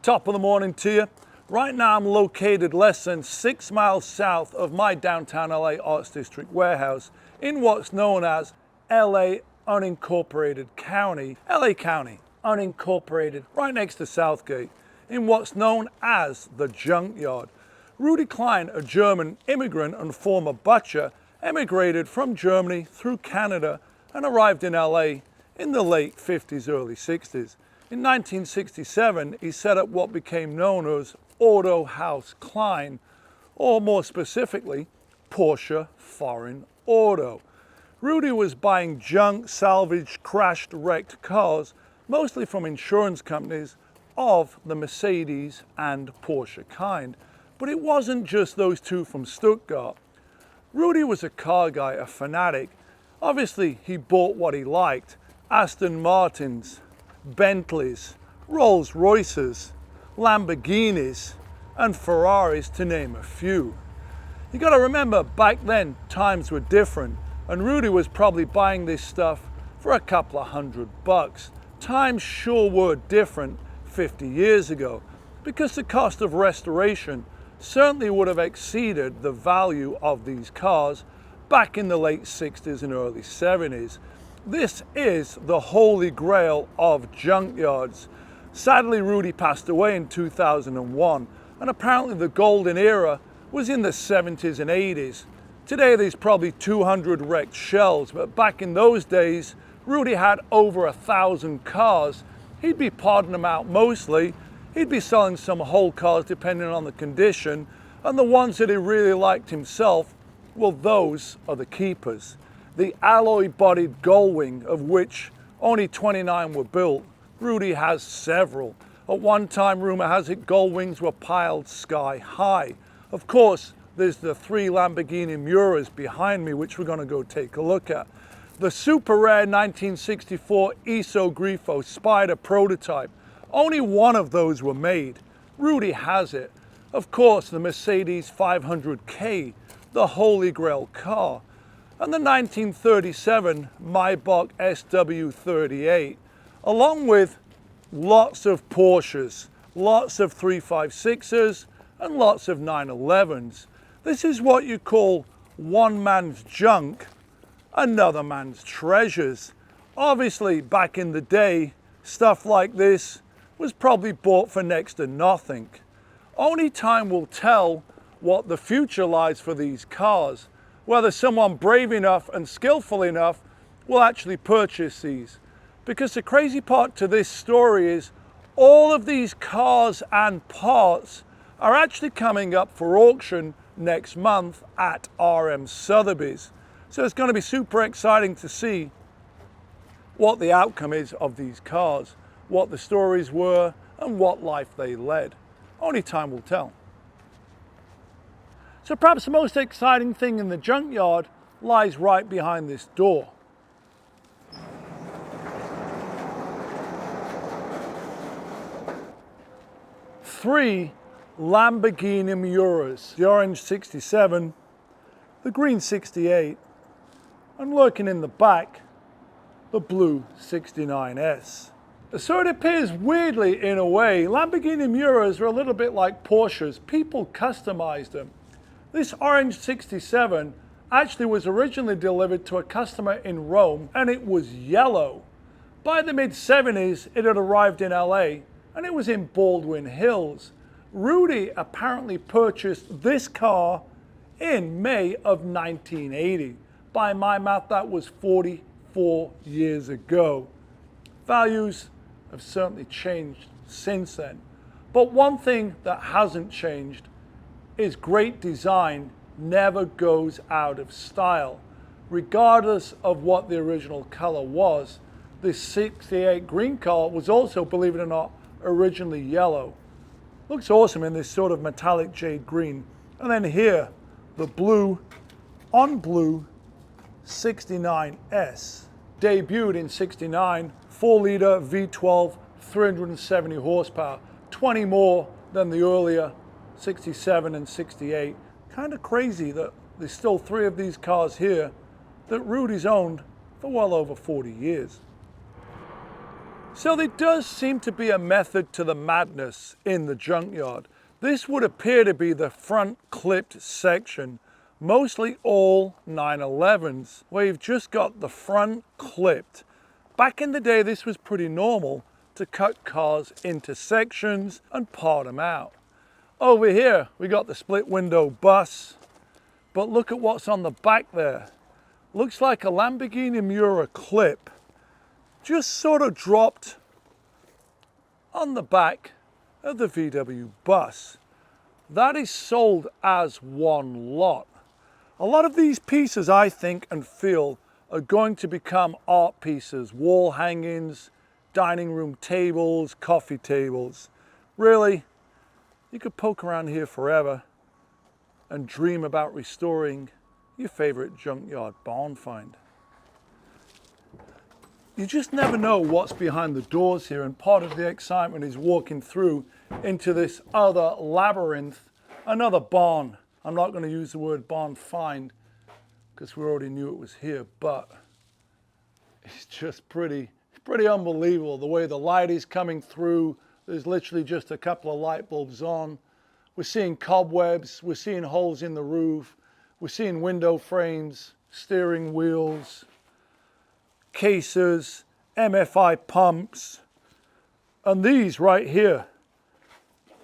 Top of the morning to you. Right now I'm located less than 6 miles south of my downtown LA Arts District warehouse in what's known as LA Unincorporated County, LA County, unincorporated, right next to Southgate, in what's known as the Junkyard. Rudi KLIEN, a German immigrant and former butcher, emigrated from Germany through Canada and arrived in LA in the late 50s, early 60s. In 1967, he set up what became known as Auto House KLIEN, or more specifically, Porsche Foreign Auto. Rudi was buying junk, salvaged, crashed, wrecked cars, mostly from insurance companies of the Mercedes and Porsche kind. But it wasn't just those two from Stuttgart. Rudi was a car guy, a fanatic. Obviously, he bought what he liked: Aston Martins, Bentleys, Rolls Royces, Lamborghinis, and Ferraris, to name a few. You got to remember, back then times were different, and Rudi was probably buying this stuff for a couple of $100. Times sure were different 50 years ago, because the cost of restoration certainly would have exceeded the value of these cars back in the late 60s and early 70s. This is the holy grail of junkyards. Sadly, Rudi passed away in 2001, and apparently the golden era was in the 70s and 80s. Today there's probably 200 wrecked shells, but back in those days, Rudi had over 1,000 cars. He'd be parting them out mostly. He'd be selling some whole cars depending on the condition, and the ones that he really liked himself, well, those are the keepers. The alloy-bodied Gullwing, of which only 29 were built. Rudi has several. At one time, rumor has it, Gullwings were piled sky high. Of course, there's the 3 Lamborghini Miuras behind me, which we're going to go take a look at. The super rare 1964 Iso Grifo Spider prototype. Only one of those were made. Rudi has it. Of course, the Mercedes 500K, the holy grail car, and the 1937 Maybach SW38, along with lots of Porsches, lots of 356s, and lots of 911s. This is what you call one man's junk, another man's treasures. Obviously, back in the day, stuff like this was probably bought for next to nothing. Only time will tell what the future lies for these cars, whether someone brave enough and skillful enough will actually purchase these. Because the crazy part to this story is all of these cars and parts are actually coming up for auction next month at RM Sotheby's. So it's going to be super exciting to see what the outcome is of these cars, what the stories were, and what life they led. Only time will tell. So perhaps the most exciting thing in the junkyard lies right behind this door. Three Lamborghini Miuras, the orange 67, the green 68, and lurking in the back, the blue 69S. So it appears weirdly, in a way, Lamborghini Miuras are a little bit like Porsches. People customized them. This orange 67 actually was originally delivered to a customer in Rome, and it was yellow. By the mid-70s, it had arrived in LA, and it was in Baldwin Hills. Rudi apparently purchased this car in May of 1980. By my math, that was 44 years ago. Values have certainly changed since then. But one thing that hasn't changed is great design never goes out of style. Regardless of what the original color was, this 68 green car was also, believe it or not, originally yellow. Looks awesome in this sort of metallic jade green. And then here, the blue on blue 69S. Debuted in 69, 4-liter V12, 370 horsepower, 20 more than the earlier 67 and 68. Kind of crazy that there's still 3 of these cars here that Rudi's owned for well over 40 years. So there does seem to be a method to the madness in the junkyard. This would appear to be the front clipped section, mostly all 911s, where you've just got the front clipped. Back in the day, this was pretty normal to cut cars into sections and part them out. Over here, we got the split window bus, but look at what's on the back there. Looks like a Lamborghini Miura clip just sort of dropped on the back of the VW bus. That is sold as one lot. A lot of these pieces, I think and feel, are going to become art pieces, wall hangings, dining room tables, coffee tables. Really, you could poke around here forever and dream about restoring your favorite junkyard barn find. You just never know what's behind the doors here, and part of the excitement is walking through into this other labyrinth, another barn. I'm not going to use the word barn find because we already knew it was here, but it's just pretty unbelievable the way the light is coming through. There's literally just a couple of light bulbs on. We're seeing cobwebs, we're seeing holes in the roof, we're seeing window frames, steering wheels, cases, MFI pumps, and these right here,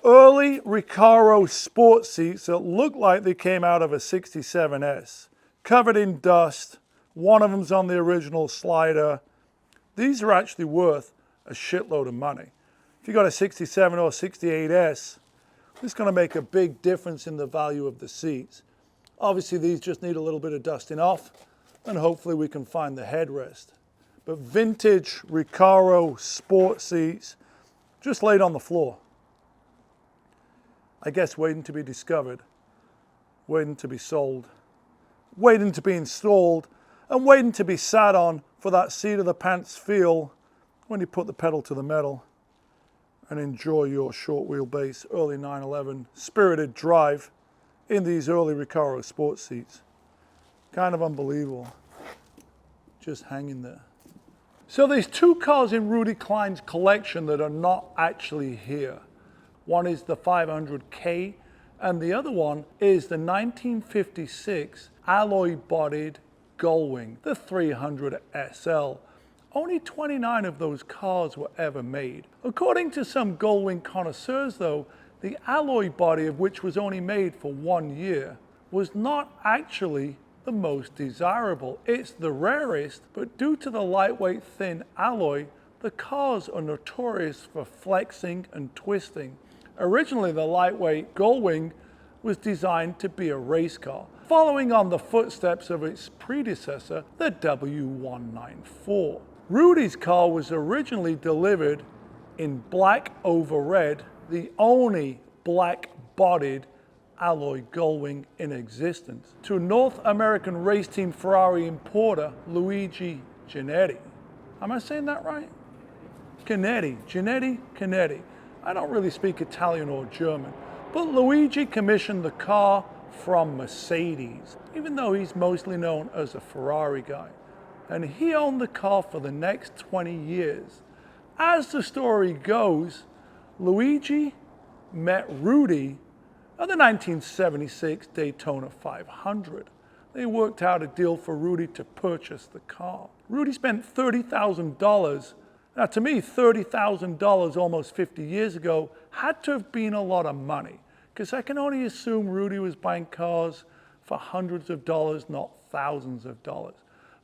early Recaro sports seats that look like they came out of a 67S, covered in dust. One of them's on the original slider. These are actually worth a shitload of money. If you got a 67 or 68S, this is going to make a big difference in the value of the seats. Obviously, these just need a little bit of dusting off, and hopefully we can find the headrest. But vintage Recaro sport seats just laid on the floor. I guess waiting to be discovered, waiting to be sold, waiting to be installed, and waiting to be sat on for that seat of the pants feel when you put the pedal to the metal and enjoy your short wheelbase early 911 spirited drive in these early Recaro sports seats. Kind of unbelievable, just hanging there. So there's two cars in Rudy Klein's collection that are not actually here. One is the 500K and the other one is the 1956 alloy-bodied Gullwing, the 300 SL. Only 29 of those cars were ever made. According to some Gullwing connoisseurs though, the alloy body, of which was only made for 1 year, was not actually the most desirable. It's the rarest, but due to the lightweight thin alloy, the cars are notorious for flexing and twisting. Originally, the lightweight Gullwing was designed to be a race car, following on the footsteps of its predecessor, the W194. Rudy's car was originally delivered in black over red, the only black-bodied alloy Gullwing in existence, to North American race team Ferrari importer Luigi Giannetti. Am I saying that right? Giannetti. I don't really speak Italian or German, but Luigi commissioned the car from Mercedes, even though he's mostly known as a Ferrari guy. And he owned the car for the next 20 years. As the story goes, Luigi met Rudy at the 1976 Daytona 500. They worked out a deal for Rudy to purchase the car. Rudy spent $30,000. Now to me, $30,000 almost 50 years ago had to have been a lot of money, because I can only assume Rudy was buying cars for hundreds of dollars, not thousands of dollars.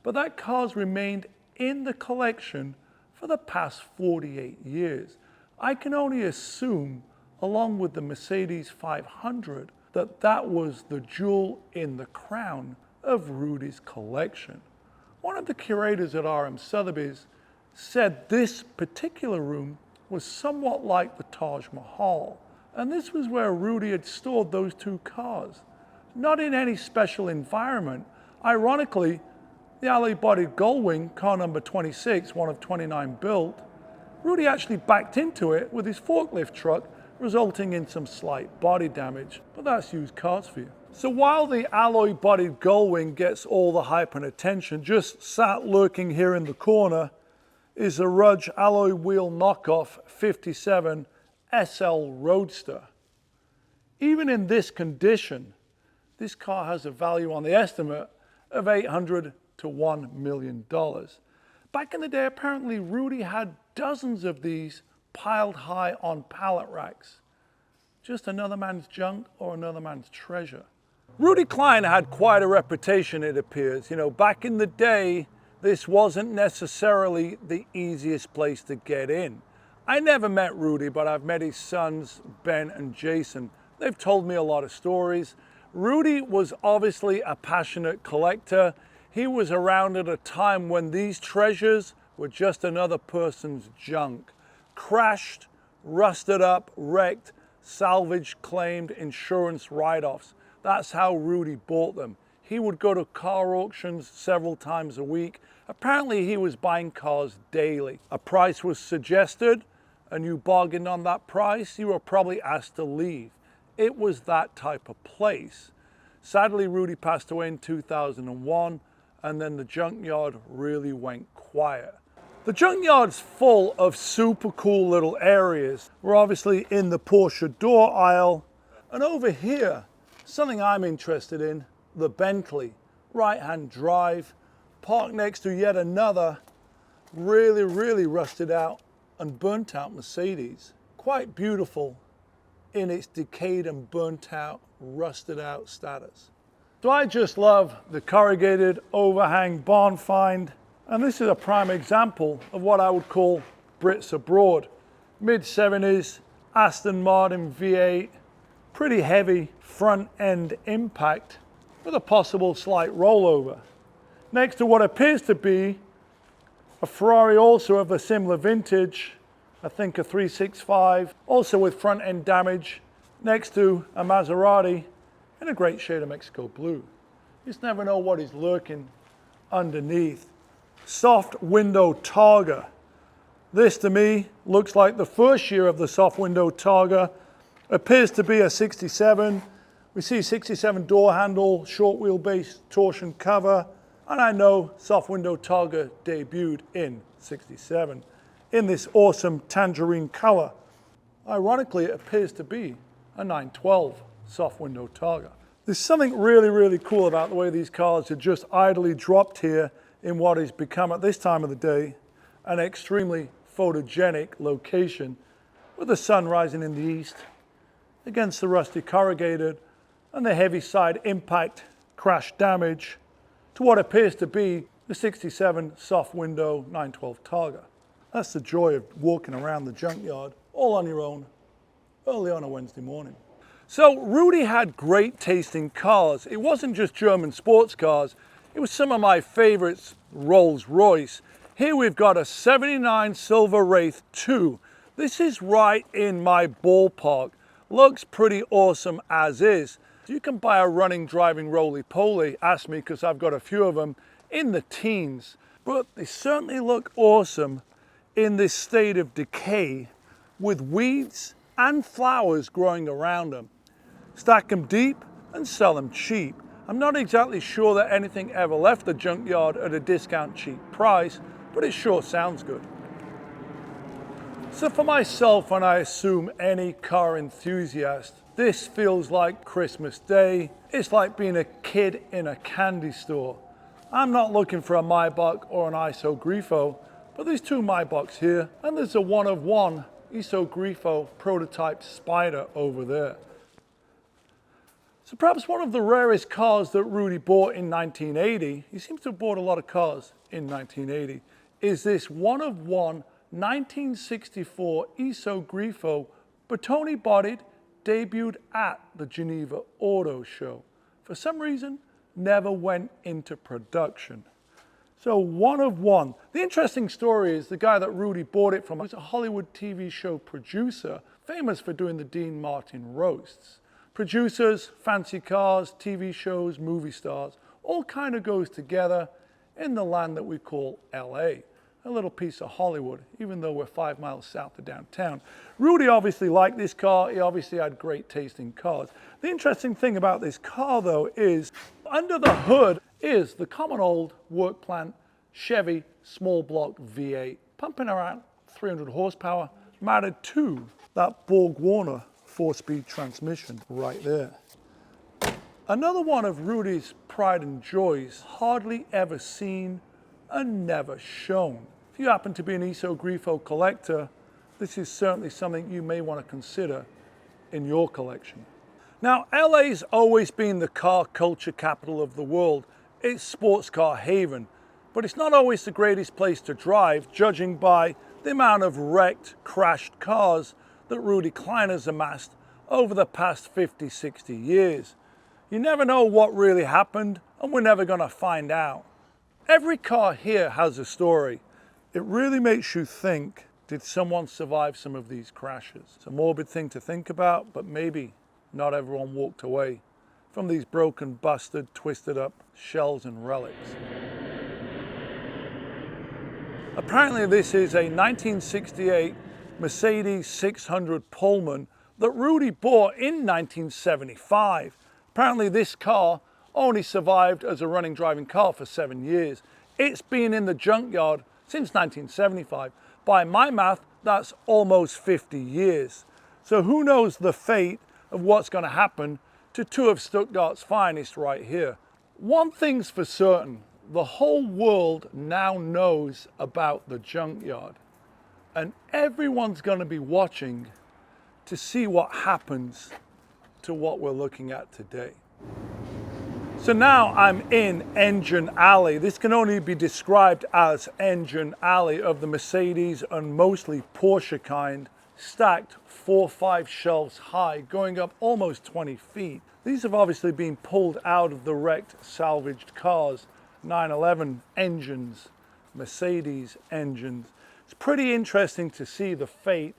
But that car's remained in the collection for the past 48 years. I can only assume, along with the Mercedes 500, that that was the jewel in the crown of Rudy's collection. One of the curators at RM Sotheby's said this particular room was somewhat like the Taj Mahal, and this was where Rudy had stored those two cars. Not in any special environment. Ironically, the alloy-bodied Gullwing, car number 26, one of 29 built, Rudy actually backed into it with his forklift truck, resulting in some slight body damage, but that's used cars for you. So while the alloy-bodied Gullwing gets all the hype and attention, just sat lurking here in the corner is a Rudge alloy wheel knockoff 57 SL Roadster. Even in this condition, this car has a value on the estimate of $800 to $1 million. Back in the day, apparently Rudy had dozens of these piled high on pallet racks. Just another man's junk or another man's treasure. Rudy KLIEN had quite a reputation, it appears. You know, back in the day, this wasn't necessarily the easiest place to get in. I never met Rudy, but I've met his sons, Ben and Jason. They've told me a lot of stories. Rudy was obviously a passionate collector. He was around at a time when these treasures were just another person's junk. Crashed, rusted up, wrecked, salvaged, claimed, insurance write-offs. That's how Rudy bought them. He would go to car auctions several times a week. Apparently he was buying cars daily. A price was suggested and you bargained on that price, you were probably asked to leave. It was that type of place. Sadly, Rudy passed away in 2001, and then the junkyard really went quiet. The junkyard's full of super cool little areas. We're obviously in the Porsche door aisle, and over here, something I'm interested in, the Bentley, right-hand drive, parked next to yet another really rusted out and burnt out Mercedes. Quite beautiful in its decayed and burnt out, rusted out status. So I just love the corrugated overhang barn find, and this is a prime example of what I would call Brits abroad. Mid-70s, Aston Martin V8, pretty heavy front end impact with a possible slight rollover. Next to what appears to be a Ferrari also of a similar vintage, I think a 365, also with front end damage, next to a Maserati in a great shade of Mexico blue. You just never know what is lurking underneath. Soft window Targa. This to me looks like the first year of the soft window Targa. Appears to be a 67. We see 67 door handle, short wheelbase torsion cover, and I know soft window Targa debuted in 67 in this awesome tangerine color. Ironically, it appears to be a 912 soft window Targa. There's something really cool about the way these cars are just idly dropped here in what has become at this time of the day an extremely photogenic location with the sun rising in the east against the rusty corrugated and the heavy side impact crash damage to what appears to be the 67 soft window 912 Targa. That's the joy of walking around the junkyard all on your own early on a Wednesday morning. So Rudy had great taste in cars. It wasn't just German sports cars. It was some of my favorites, Rolls Royce. Here we've got a 79 Silver Wraith 2. This is right in my ballpark. Looks pretty awesome as is. You can buy a running, driving roly-poly, ask me because I've got a few of them, in the teens. But they certainly look awesome in this state of decay with weeds and flowers growing around them. Stack them deep and sell them cheap. I'm not exactly sure that anything ever left the junkyard at a discount cheap price, but it sure sounds good. So for myself, and I assume any car enthusiast, this feels like Christmas Day. It's like being a kid in a candy store. I'm not looking for a Maybach or an Iso Grifo, but there's two Maybachs here, and there's a one-of-one Iso Grifo prototype Spider over there. So perhaps one of the rarest cars that Rudy bought in 1980, he seems to have bought a lot of cars in 1980, is this one-of-one 1964 Iso Grifo Bertone bodied, debuted at the Geneva Auto Show. For some reason, never went into production. So one-of-one. The interesting story is the guy that Rudy bought it from was a Hollywood TV show producer, famous for doing the Dean Martin roasts. Producers, fancy cars, TV shows, movie stars, all kind of goes together in the land that we call LA. A little piece of Hollywood, even though we're 5 miles south of downtown. Rudy obviously liked this car. He obviously had great taste in cars. The interesting thing about this car, though, is under the hood is the common old work plant Chevy small block V8. pumping around 300 horsepower, mounted to that Borg-Warner 4-speed transmission right there. Another one of Rudi's pride and joys, hardly ever seen and never shown. If you happen to be an Iso-Grifo collector, this is certainly something you may want to consider in your collection. Now, LA's always been the car culture capital of the world. It's sports car haven, but it's not always the greatest place to drive, judging by the amount of wrecked, crashed cars that Rudi Klein has amassed over the past 50, 60 years. You never know what really happened, and we're never going to find out. Every car here has a story. It really makes you think, did someone survive some of these crashes? It's a morbid thing to think about, but maybe not everyone walked away from these broken, busted, twisted up shells and relics. Apparently this is a 1968 Mercedes 600 Pullman that Rudi bought in 1975. Apparently this car only survived as a running driving car for 7 years. It's been in the junkyard since 1975. By my math, that's almost 50 years. So who knows the fate of what's going to happen to two of Stuttgart's finest right here. One thing's for certain, the whole world now knows about the junkyard, and everyone's going to be watching to see what happens to what we're looking at today. So now I'm in Engine Alley. This can only be described as Engine Alley of the Mercedes and mostly Porsche kind, stacked 4 or 5 shelves high, going up almost 20 feet. These have obviously been pulled out of the wrecked, salvaged cars, 911 engines, Mercedes engines. It's pretty interesting to see the fate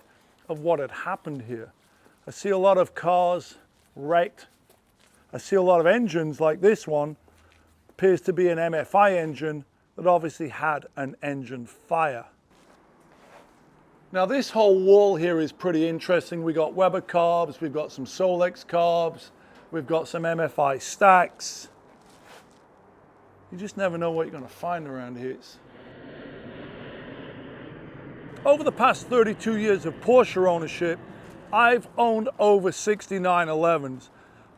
of what had happened here. I see a lot of cars wrecked. I see a lot of engines like this one. Appears to be an MFI engine that obviously had an engine fire. Now this whole wall here is pretty interesting. We got Weber carbs, we've got some Solex carbs, we've got some MFI stacks. You just never know what you're going to find around here. Over the past 32 years of Porsche ownership, I've owned over 60 911s.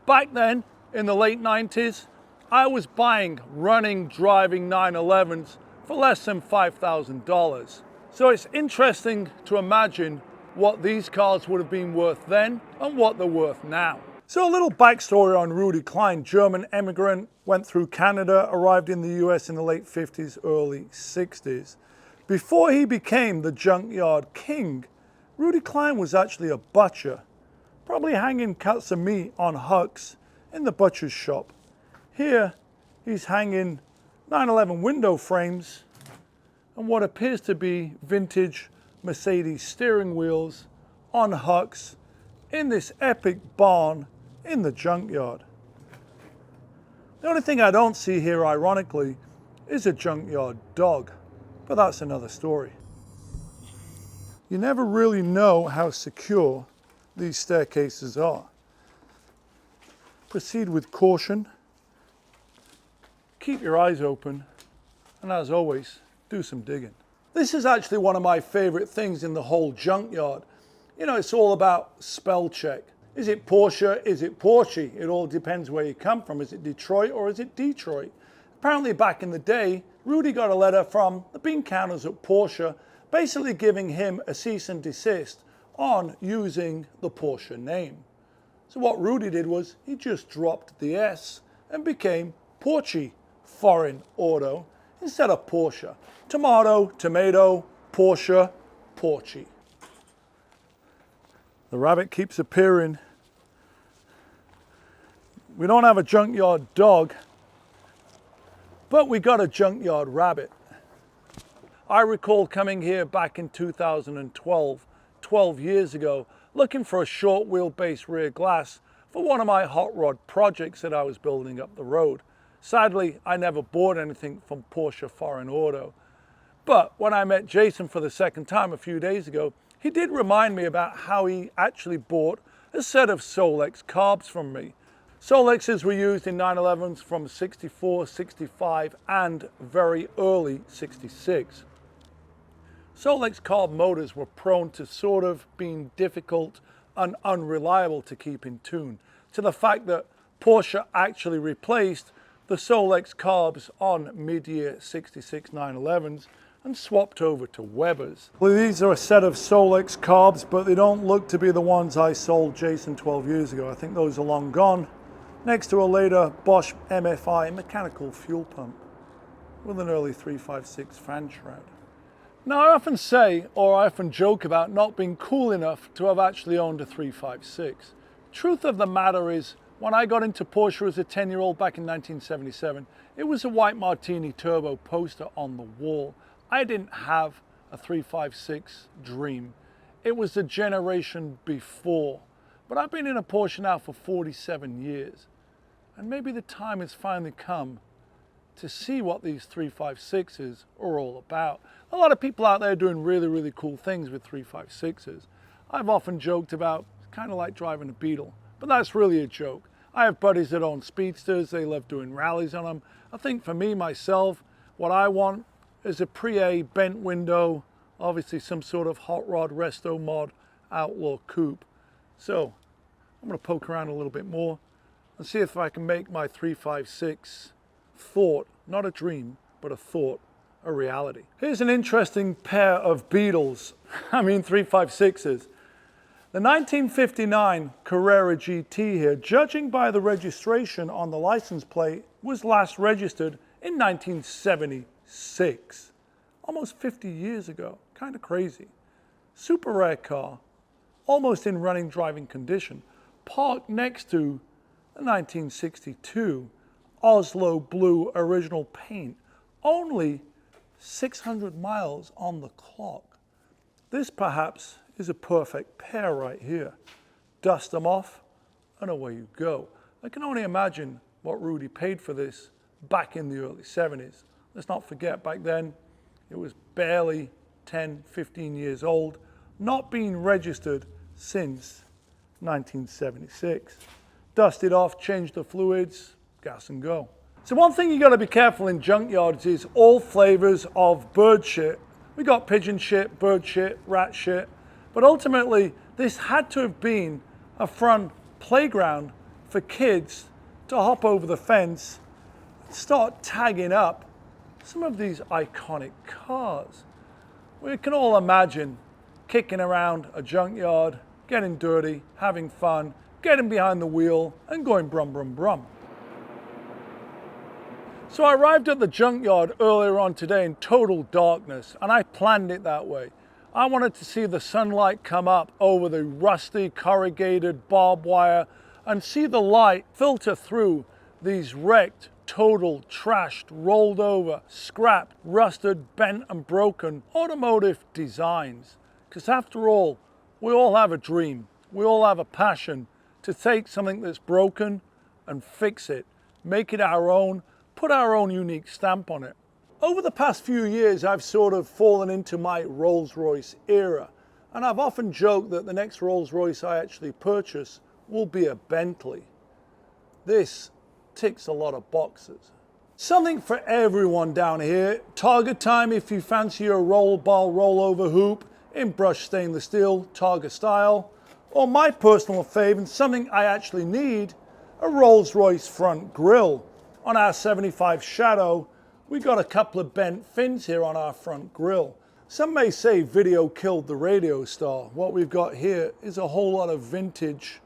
Back then, in the late 90s, I was buying running, driving 911s for less than $5,000. So it's interesting to imagine what these cars would have been worth then and what they're worth now. So a little backstory on Rudi Klein, German immigrant, went through Canada, arrived in the US in the late 50s, early 60s. Before he became the junkyard king, Rudi Klein was actually a butcher, probably hanging cuts of meat on hooks in the butcher's shop. Here, he's hanging 911 window frames and what appears to be vintage Mercedes steering wheels on hooks in this epic barn in the junkyard. The only thing I don't see here, ironically, is a junkyard dog, but that's another story. You never really know how secure these staircases are. Proceed with caution, keep your eyes open, and as always, do some digging. This is actually one of my favorite things in the whole junkyard. You know, it's all about spell check. Is it Porsche? Is it Porsche? It all depends where you come from. Is it Detroit or is it Detroit? Apparently back in the day, Rudi got a letter from the bean counters at Porsche basically giving him a cease and desist on using the Porsche name. So what Rudi did was he just dropped the S and became Porsche Foreign Auto instead of Porsche. Tomato, tomato, Porsche, Porsche. The rabbit keeps appearing. We don't have a junkyard dog, but we got a junkyard rabbit. I recall coming here back in 2012, 12 years ago, looking for a short wheelbase rear glass for one of my hot rod projects that I was building up the road. Sadly, I never bought anything from Porsche Foreign Auto. But when I met Jason for the second time a few days ago, he did remind me about how he actually bought a set of Solex carbs from me. Solexes were used in 911s from 64, 65 and very early 66. Solex carb motors were prone to sort of being difficult and unreliable to keep in tune, to the fact that Porsche actually replaced the Solex carbs on mid-year 66 911s and swapped over to Webers. Well, these are a set of Solex carbs, but they don't look to be the ones I sold Jason 12 years ago. I think those are long gone. Next to a later Bosch MFI mechanical fuel pump with an early 356 fan shroud. Now, I often say, or I often joke about not being cool enough to have actually owned a 356. Truth of the matter is, when I got into Porsche as a 10-year-old back in 1977, it was a white Martini turbo poster on the wall. I didn't have a 356 dream. It was the generation before. But I've been in a Porsche now for 47 years. And maybe the time has finally come to see what these 356s are all about. A lot of people out there doing really, really cool things with 356s. I've often joked about, it's kind of like driving a Beetle, but that's really a joke. I have buddies that own speedsters, they love doing rallies on them. I think for me, myself, what I want is a Pre-A bent window, obviously some sort of hot rod resto mod outlaw coupe. So I'm gonna poke around a little bit more and see if I can make my 356 thought, not a dream, but a thought, a reality. Here's an interesting pair of Beetles, 356s. The 1959 Carrera GT here, judging by the registration on the license plate, was last registered in 1976. Almost 50 years ago, kind of crazy. Super rare car, almost in running driving condition, parked next to the 1962 Oslo Blue original paint, only 600 miles on the clock. This perhaps is a perfect pair right here. Dust them off and away you go. I can only imagine what Rudy paid for this back in the early 70s. Let's not forget, back then it was barely 10, 15 years old, not being registered since 1976. Dusted off, changed the fluids, gas and go. So one thing you got to be careful in junkyards is all flavors of bird shit. We got pigeon shit, bird shit, rat shit, but ultimately this had to have been a front playground for kids to hop over the fence and start tagging up some of these iconic cars. We can all imagine kicking around a junkyard, getting dirty, having fun, getting behind the wheel and going brum brum brum. So I arrived at the junkyard earlier on today in total darkness, and I planned it that way. I wanted to see the sunlight come up over the rusty corrugated barbed wire and see the light filter through these wrecked, total, trashed, rolled over, scrapped, rusted, bent and broken automotive designs. Because after all, we all have a dream. We all have a passion to take something that's broken and fix it, make it our own, put our own unique stamp on it. Over the past few years, I've sort of fallen into my Rolls-Royce era, and I've often joked that the next Rolls-Royce I actually purchase will be a Bentley. This ticks a lot of boxes. Something for everyone down here. Targa time if you fancy a roll ball rollover hoop in brushed stainless steel, Targa style, or my personal fave, and something I actually need, a Rolls-Royce front grille. On our 75 Shadow, we got a couple of bent fins here on our front grille. Some may say video killed the radio star. What we've got here is a whole lot of vintage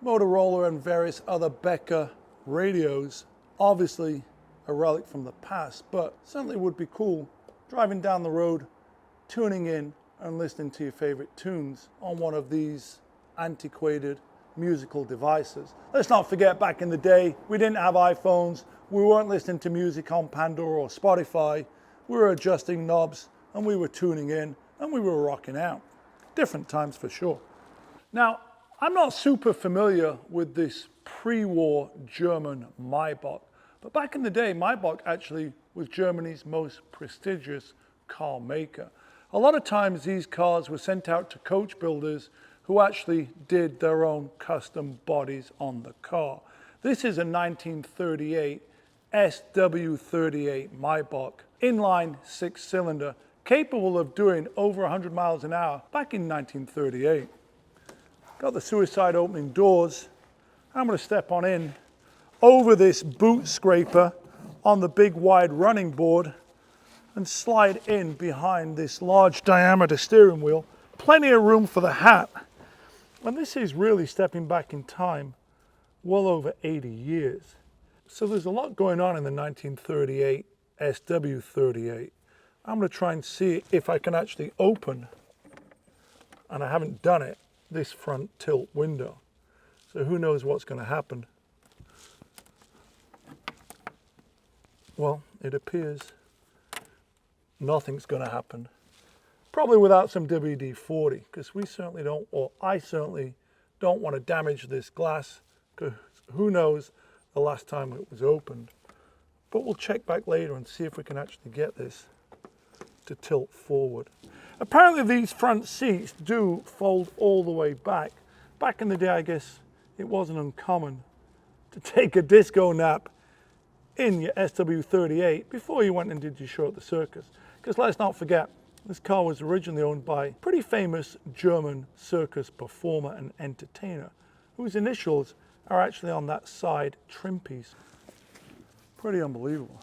Motorola and various other Becker radios. Obviously a relic from the past, but certainly would be cool driving down the road, tuning in and listening to your favorite tunes on one of these antiquated musical devices. Let's not forget, back in the day, we didn't have iPhones, we weren't listening to music on Pandora or Spotify, we were adjusting knobs and we were tuning in and we were rocking out. Different times for sure. Now, I'm not super familiar with this pre-war German Maybach, but back in the day, Maybach actually was Germany's most prestigious car maker. A lot of times these cars were sent out to coach builders who actually did their own custom bodies on the car. This is a 1938 SW38 Maybach, inline 6-cylinder, capable of doing over 100 miles an hour back in 1938. Got the suicide opening doors. I'm going to step on in over this boot scraper on the big wide running board and slide in behind this large diameter steering wheel. Plenty of room for the hat. And this is really stepping back in time well over 80 years. So there's a lot going on in the 1938 SW38. I'm going to try and see if I can actually open, and I haven't done it, this front tilt window. So who knows what's going to happen. Well, it appears nothing's going to happen. Probably without some WD-40, because we certainly don't, or I certainly don't want to damage this glass, because who knows the last time it was opened. But we'll check back later and see if we can actually get this to tilt forward. Apparently these front seats do fold all the way back. Back in the day, I guess it wasn't uncommon to take a disco nap in your SW38 before you went and did your show at the circus. Because let's not forget, this car was originally owned by a pretty famous German circus performer and entertainer, whose initials are actually on that side trim piece. Pretty unbelievable.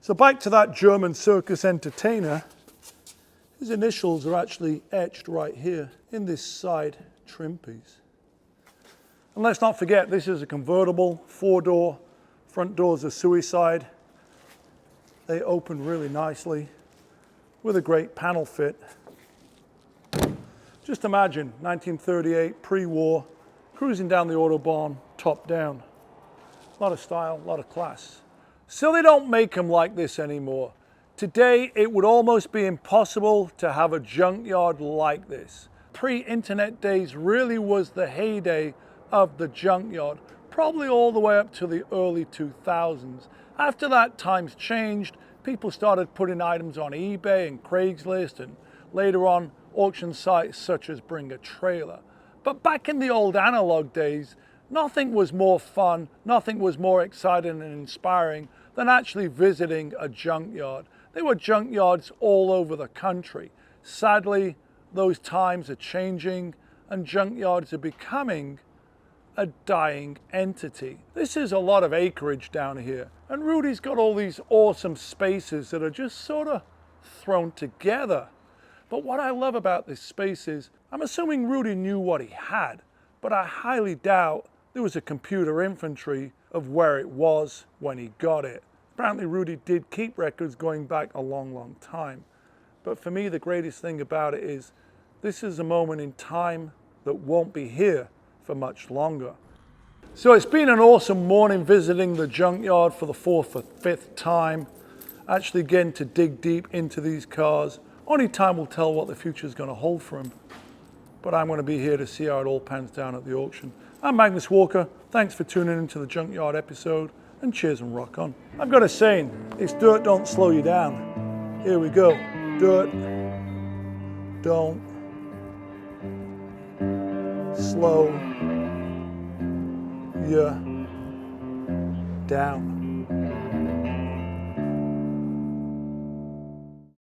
So back to that German circus entertainer, his initials are actually etched right here in this side trim piece. And let's not forget, this is a convertible, 4-door, front doors are suicide. They open really nicely with a great panel fit. Just imagine 1938, pre-war, cruising down the Autobahn, top down. A lot of style, a lot of class. So they don't make them like this anymore. Today, it would almost be impossible to have a junkyard like this. Pre-internet days really was the heyday of the junkyard, probably all the way up to the early 2000s. After that, times changed. People started putting items on eBay and Craigslist, and later on, auction sites such as Bring a Trailer. But back in the old analog days, nothing was more fun, nothing was more exciting and inspiring than actually visiting a junkyard. There were junkyards all over the country. Sadly, those times are changing and junkyards are becoming a dying entity. This is a lot of acreage down here, and Rudi's got all these awesome spaces that are just sort of thrown together. But what I love about this space is, I'm assuming Rudi knew what he had, but I highly doubt there was a computer inventory of where it was when he got it. Apparently Rudi did keep records going back a long time. But for me, the greatest thing about it is, this is a moment in time that won't be here for much longer. So it's been an awesome morning visiting the junkyard for the 4th or 5th time, actually getting to dig deep into these cars. Only time will tell what the future is going to hold for them. But I'm going to be here to see how it all pans down at the auction. I'm Magnus Walker. Thanks for tuning into the Junkyard episode, and cheers and rock on. I've got a saying, it's dirt don't slow you down. Here we go. Dirt don't slow you down.